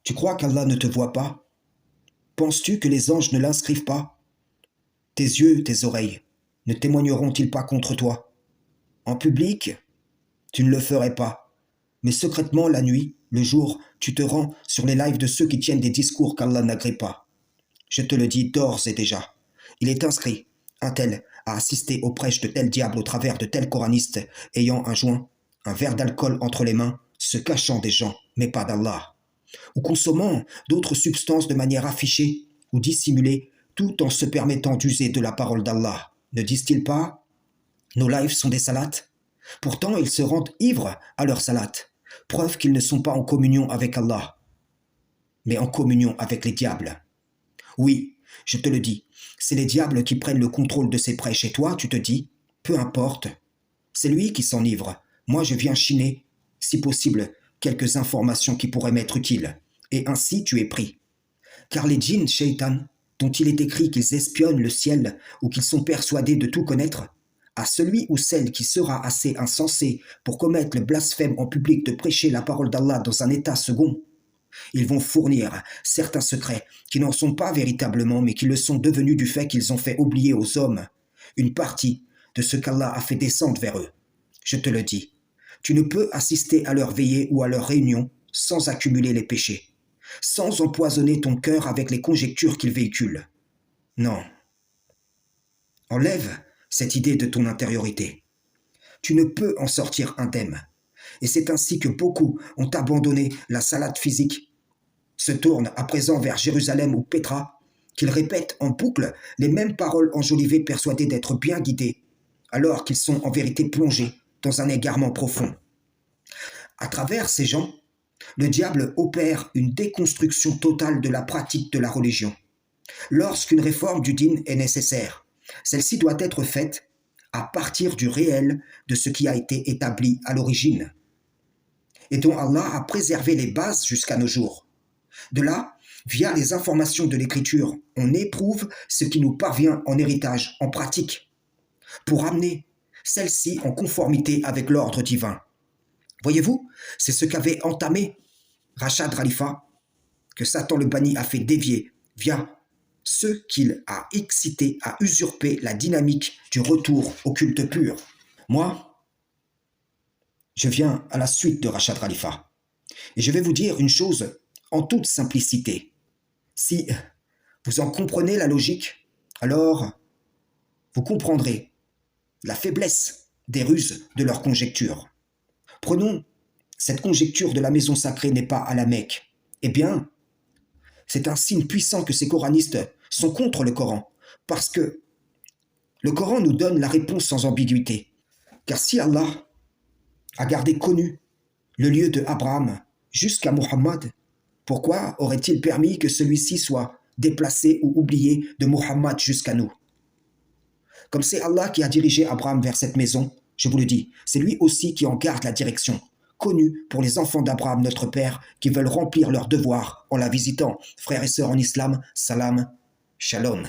Tu crois qu'Allah ne te voit pas? Penses-tu que les anges ne l'inscrivent pas? Tes yeux, tes oreilles, ne témoigneront-ils pas contre toi? En public, tu ne le ferais pas. Mais secrètement, la nuit, le jour, tu te rends sur les lives de ceux qui tiennent des discours qu'Allah n'agrée pas. Je te le dis d'ores et déjà. Il est inscrit, un tel a assisté aux prêches de tel diable au travers de tel coraniste ayant un joint, un verre d'alcool entre les mains, se cachant des gens, mais pas d'Allah, ou consommant d'autres substances de manière affichée ou dissimulée, tout en se permettant d'user de la parole d'Allah. Ne disent-ils pas: nos lives sont des salates? Pourtant, ils se rendent ivres à leurs salates, preuve qu'ils ne sont pas en communion avec Allah, mais en communion avec les diables. Oui, je te le dis, c'est les diables qui prennent le contrôle de ces prêches et toi, tu te dis, peu importe, c'est lui qui s'enivre. Moi, je viens chiner, si possible, quelques informations qui pourraient m'être utiles. Et ainsi, tu es pris. Car les djinns, shaitan, dont il est écrit qu'ils espionnent le ciel ou qu'ils sont persuadés de tout connaître, à celui ou celle qui sera assez insensé pour commettre le blasphème en public de prêcher la parole d'Allah dans un état second, ils vont fournir certains secrets qui n'en sont pas véritablement, mais qui le sont devenus du fait qu'ils ont fait oublier aux hommes une partie de ce qu'Allah a fait descendre vers eux. Je te le dis, tu ne peux assister à leur veillée ou à leur réunion sans accumuler les péchés, sans empoisonner ton cœur avec les conjectures qu'ils véhiculent. Non. Enlève cette idée de ton intériorité. Tu ne peux en sortir indemne. Et c'est ainsi que beaucoup ont abandonné la salade physique, se tournent à présent vers Jérusalem ou Pétra, qu'ils répètent en boucle les mêmes paroles enjolivées persuadés d'être bien guidés, alors qu'ils sont en vérité plongés dans un égarement profond. À travers ces gens, le diable opère une déconstruction totale de la pratique de la religion. Lorsqu'une réforme du dîn est nécessaire, celle-ci doit être faite à partir du réel de ce qui a été établi à l'origine et dont Allah a préservé les bases jusqu'à nos jours. De là, via les informations de l'écriture, on éprouve ce qui nous parvient en héritage, en pratique, pour amener celle-ci en conformité avec l'ordre divin. Voyez-vous, c'est ce qu'avait entamé Rachad Khalifa, que Satan le banni a fait dévier via ce qu'il a excité à usurper la dynamique du retour au culte pur. Moi, je viens à la suite de Rachad Khalifa. Et je vais vous dire une chose en toute simplicité. Si vous en comprenez la logique, alors vous comprendrez la faiblesse des ruses de leur conjecture. Prenons cette conjecture de la maison sacrée n'est pas à la Mecque. Eh bien, c'est un signe puissant que ces coranistes sont contre le Coran, parce que le Coran nous donne la réponse sans ambiguïté. Car si Allah a gardé connu le lieu de Abraham jusqu'à Muhammad, pourquoi aurait-il permis que celui-ci soit déplacé ou oublié de Muhammad jusqu'à nous? Comme c'est Allah qui a dirigé Abraham vers cette maison, je vous le dis, c'est lui aussi qui en garde la direction, connu pour les enfants d'Abraham, notre Père, qui veulent remplir leur devoir en la visitant. Frères et sœurs en islam, salam, shalom.